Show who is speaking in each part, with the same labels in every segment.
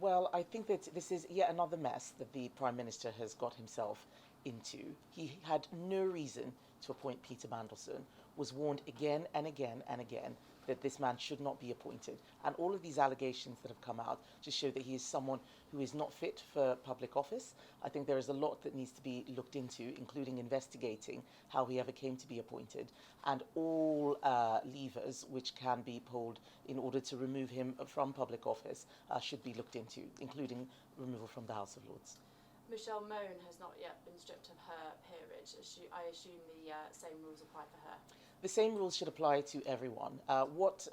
Speaker 1: Well, I think that this is yet another mess that the Prime Minister has got himself into. He had no reason to appoint Peter Mandelson, was warned again and again and again that this man should not be appointed. And all of these allegations that have come out just show that he is someone who is not fit for public office. I think there is a lot that needs to be looked into, including investigating how he ever came to be appointed, and all levers which can be pulled in order to remove him from public office should be looked into, including removal from the House of Lords.
Speaker 2: Michelle Mone has not yet been stripped of her peerage. I assume the same rules apply for her.
Speaker 1: The same rules should apply to everyone. What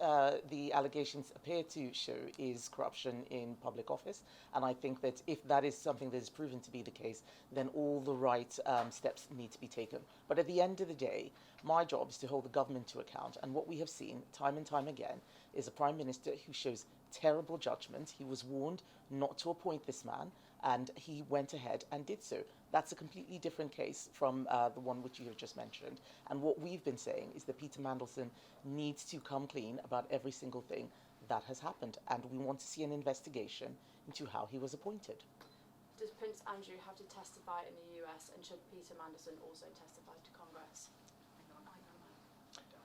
Speaker 1: the allegations appear to show is corruption in public office, and I think that if that is something that is proven to be the case, then all the right steps need to be taken. But at the end of the day, my job is to hold the government to account, and what we have seen time and time again is a Prime Minister who shows terrible judgment. He was warned not to appoint this man, and he went ahead and did so. That's a completely different case from the one which you have just mentioned. And what we've been saying is that Peter Mandelson needs to come clean about every single thing that has happened, and we want to see an investigation into how he was appointed.
Speaker 2: Does Prince Andrew have to testify in the US, and should Peter Mandelson also testify to Congress?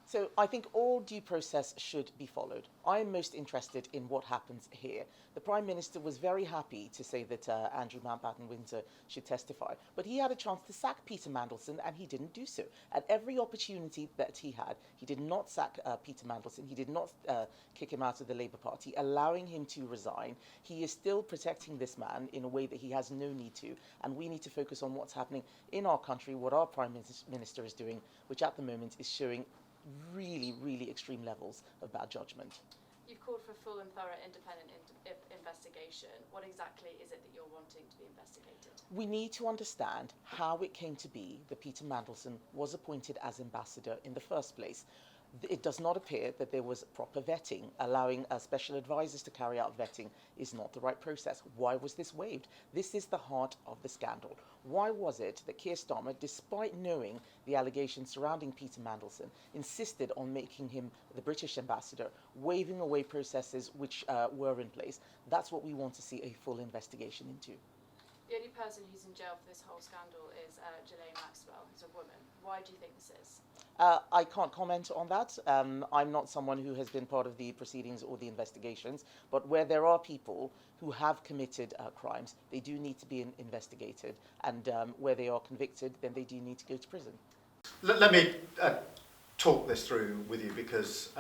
Speaker 1: So I think all due process should be followed. I am most interested in what happens here. The Prime Minister was very happy to say that Andrew Mountbatten-Windsor should testify, but he had a chance to sack Peter Mandelson and he didn't do so. At every opportunity that he had, he did not sack Peter Mandelson, he did not kick him out of the Labour Party, allowing him to resign. He is still protecting this man in a way that he has no need to, and we need to focus on what's happening in our country, what our Prime Minister is doing, which at the moment is showing really, really extreme levels of bad judgment.
Speaker 2: You've called for full and thorough independent investigation. What exactly is it that you're wanting to be investigated?
Speaker 1: We need to understand how it came to be that Peter Mandelson was appointed as ambassador in the first place. It does not appear that there was proper vetting. Allowing special advisors to carry out vetting is not the right process. Why was this waived? This is the heart of the scandal. Why was it that Keir Starmer, despite knowing the allegations surrounding Peter Mandelson, insisted on making him the British ambassador, waving away processes which were in place? That's what we want to see a full investigation into.
Speaker 2: The only person who's in jail for this whole scandal is Ghislaine Maxwell, who's a woman. Why do you think this is?
Speaker 1: I can't comment on that. I'm not someone who has been part of the proceedings or the investigations, but where there are people who have committed crimes, they do need to be investigated, and where they are convicted, then they do need to go to prison.
Speaker 3: Let me talk this through with you, because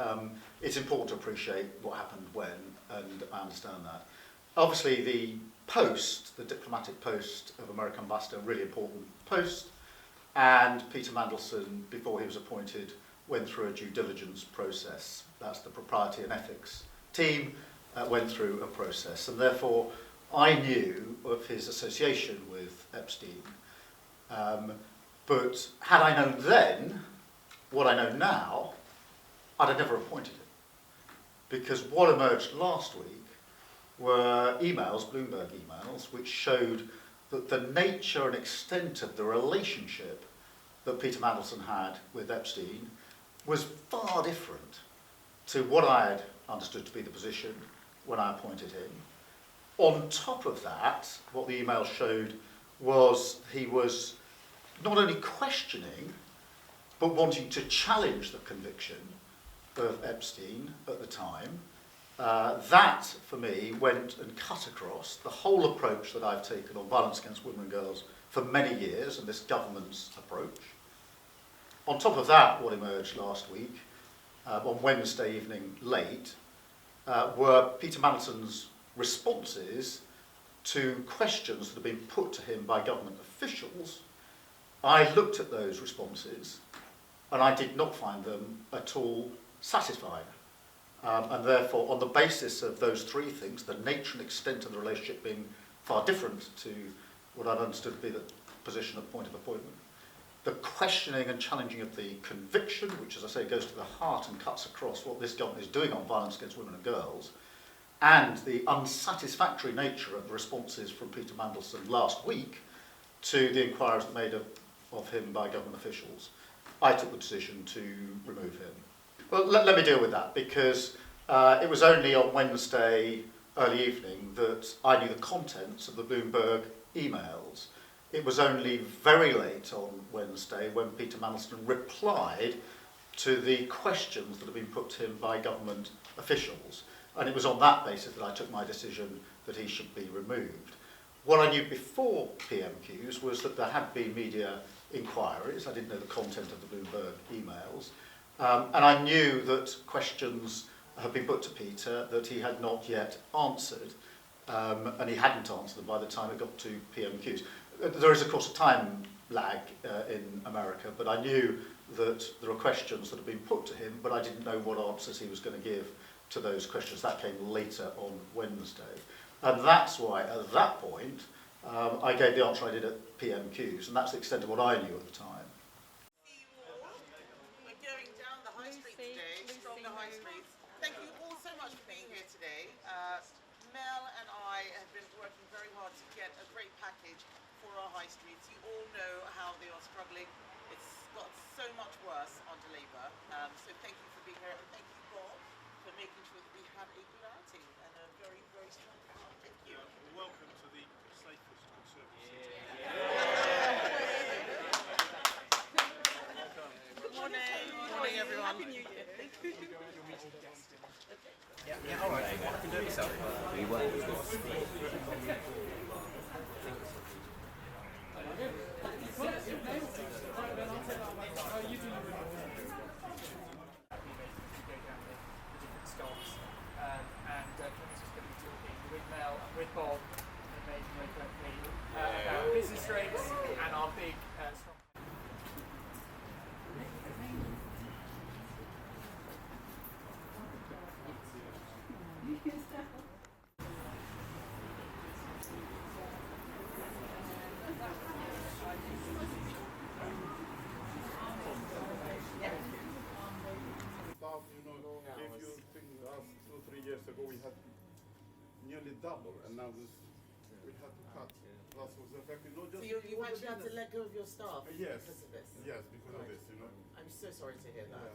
Speaker 3: it's important to appreciate what happened when, and I understand that. Obviously, the post, the diplomatic post of American ambassador, a really important post, and Peter Mandelson, before he was appointed, went through a due diligence process. That's the propriety and ethics team went through a process, and therefore I knew of his association with Epstein. But had I known then what I know now, I'd have never appointed him. Because what emerged last week were emails, Bloomberg emails, which showed that the nature and extent of the relationship that Peter Mandelson had with Epstein was far different to what I had understood to be the position when I appointed him. On top of that, what the email showed was he was not only questioning, but wanting to challenge the conviction of Epstein at the time. That, for me, went and cut across the whole approach that I've taken on violence against women and girls for many years, and this government's approach. On top of that, what emerged last week, on Wednesday evening late, were Peter Mandelson's responses to questions that have been put to him by government officials. I looked at those responses, and I did not find them at all satisfying. And therefore, on the basis of those three things, the nature and extent of the relationship being far different to what I'd understood to be the position at point of appointment, the questioning and challenging of the conviction, which, as I say, goes to the heart and cuts across what this government is doing on violence against women and girls, and the unsatisfactory nature of the responses from Peter Mandelson last week to the inquiries made of him by government officials, I took the decision to remove him. Well, let me deal with that, because it was only on Wednesday early evening that I knew the contents of the Bloomberg emails. It was only very late on Wednesday when Peter Mandelson replied to the questions that had been put to him by government officials. And it was on that basis that I took my decision that he should be removed. What I knew before PMQs was that there had been media inquiries. I didn't know the content of the Bloomberg emails. And I knew that questions had been put to Peter that he had not yet answered. And he hadn't answered them by the time it got to PMQs. There is, of course, a time lag in America, but I knew that there are questions that have been put to him, but I didn't know what answers he was going to give to those questions. That came later on Wednesday. And that's why, at that point, I gave the answer I did at PMQs, and that's the extent of what I knew at the time.
Speaker 4: We're going down the high street today, stronger high streets. Thank you all so much for being here today. Mel and I have been working very hard to get a great package for our high streets. You all know how they are struggling. It's got so much worse under Labour. So thank you for being here, and thank you, Bob, for making sure that we have a good outing and a very, very strong crowd. Thank you.
Speaker 5: Welcome to the safest Conservative.
Speaker 4: Good morning. Good morning, everyone. Happy New Year.
Speaker 6: Yeah, all right. I can do it myself. We will.
Speaker 7: With Bob and maybe about business rates and our big strong.
Speaker 5: If you think us 2-3 years ago we had nearly double, and now we had to cut. Plus was affecting not just.
Speaker 4: So you actually had to let go of your staff
Speaker 5: Yes.
Speaker 4: because of this?
Speaker 5: Yes, because of this,
Speaker 4: I'm so sorry to hear that.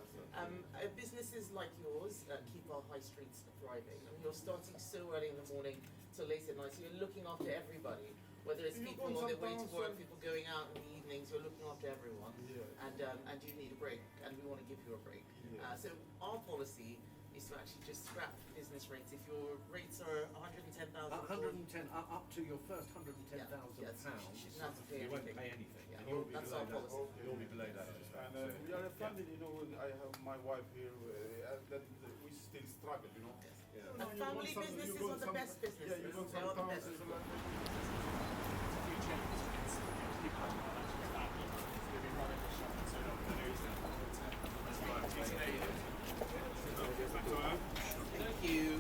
Speaker 4: Businesses like yours keep our high streets thriving. I mean, you're starting so early in the morning till late at night, so you're looking after everybody. Whether it's people on their way to work, people going out in the evenings, you're looking after everyone. And you need a break, and we want to give you a break. So our policy is to actually just scrap business rates. If your rates are 110,000,
Speaker 6: 110 up to your first 110,000 pounds.
Speaker 4: you shouldn't have to pay
Speaker 6: You won't
Speaker 4: anything.
Speaker 6: pay anything.
Speaker 4: Yeah,
Speaker 6: You'll be
Speaker 4: that's
Speaker 6: below
Speaker 4: our
Speaker 6: that.
Speaker 4: policy.
Speaker 6: You'll be below that.
Speaker 5: And we are funded, I have my wife here, that we still struggle,
Speaker 4: And family businesses are the best businesses.
Speaker 5: Yeah, you got
Speaker 4: They
Speaker 5: some
Speaker 4: are the best.
Speaker 5: towns.
Speaker 4: Thank you.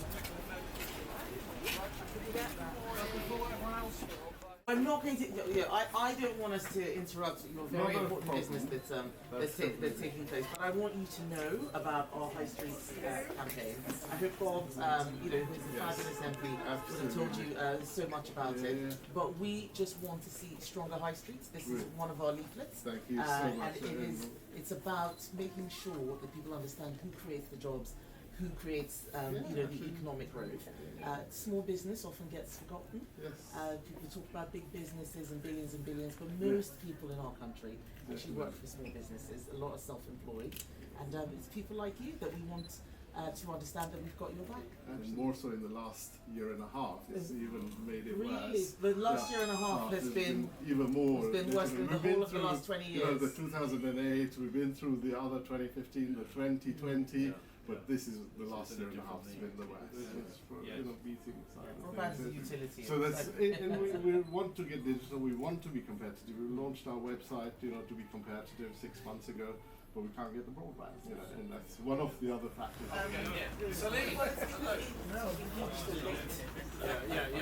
Speaker 4: I'm not going to. I don't want us to interrupt your very important business that's taking place. But I want you to know about our High Streets campaign. I hope Bob, who's a fabulous MP, would have told you so much about it. But we just want to see stronger High Streets. This is one of our leaflets.
Speaker 8: Thank you so much.
Speaker 4: And it's about making sure that people understand who creates the jobs, who creates the economic growth. Small business often gets forgotten. People talk about big businesses and billions, but most people in our country actually work for small businesses. A lot are self-employed, and it's people like you that we want to understand that we've got your back.
Speaker 8: And more so in the last year and a half, it's even made it
Speaker 4: Really,
Speaker 8: worse.
Speaker 4: the last year and a half has been
Speaker 8: even more.
Speaker 4: It's been worse than the whole of the last 20 years.
Speaker 8: The 2008, we've been through the other 2015, the 2020. But this is the last year and a half has been the worst. It's for, beating
Speaker 4: What about the utility?
Speaker 8: So that's and we want to get digital. We want to be competitive. We launched our website, to be competitive 6 months ago, but we can't get the broadband. And that's one of the other factors.
Speaker 6: Yeah,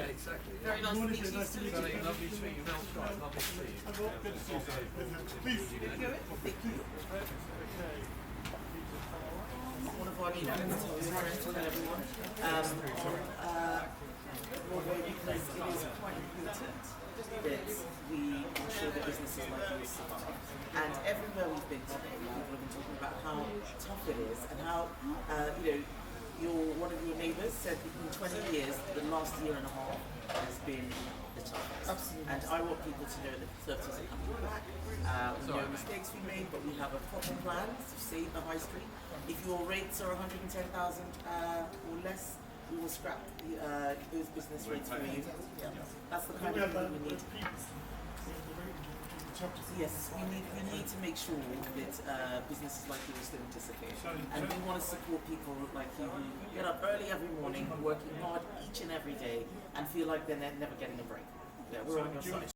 Speaker 6: exactly.
Speaker 4: Very nice to meet you.
Speaker 6: Lovely to meet you. Lovely to meet you.
Speaker 4: One of our leaders is tell everyone because it is quite important that we ensure that businesses like yours survive. And everywhere we've been today, people have been talking about how tough it is and how one of your neighbours said that in 20 years, the last year and a half has been the toughest. Absolutely. And I want people to know that Conservatives are coming back. We know mistakes we made, but we have a proper plan to save the high street. If your rates are 110,000 or less, we will scrap those business rates for you. Yeah. That's the kind of thing we need. Yes, we need to make sure that businesses like yours don't disappear. And we want to support people like you who get up early every morning, working hard each and every day, and feel like they're never getting a break. Yeah, we're on your side.